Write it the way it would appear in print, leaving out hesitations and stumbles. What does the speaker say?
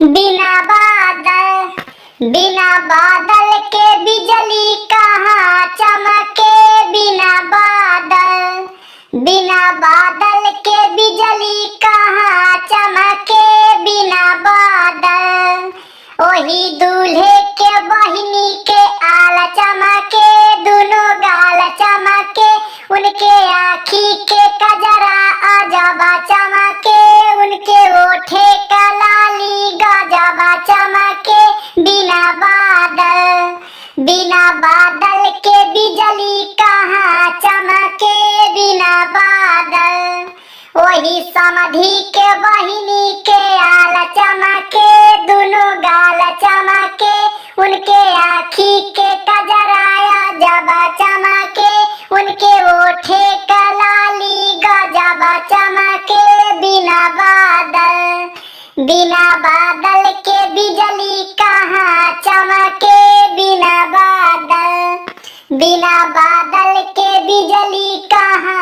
बिना बादल के बिजली कहाँ चमके। बिना बादल के बिजली कहाँ चमके। बिना बादल ओही दूल्हे के बहिनी के आल चमके। दोनों गाल चमके उनके आँखी के कजरा अजबा चमके। उनके ओठे का लाली गजबा चमके। बिना बादल के बिजली कहाँ चमके। बिना बादल वही समधी के बहिनी के आल चमके। दोनों गाल चमके उनके आँखी के कजरा अजबा चमके। उनके ओठे का लाली गजबा चमके। बिना बादल के बिजली कहाँ चमके। बिना बादल के बिजली कहाँ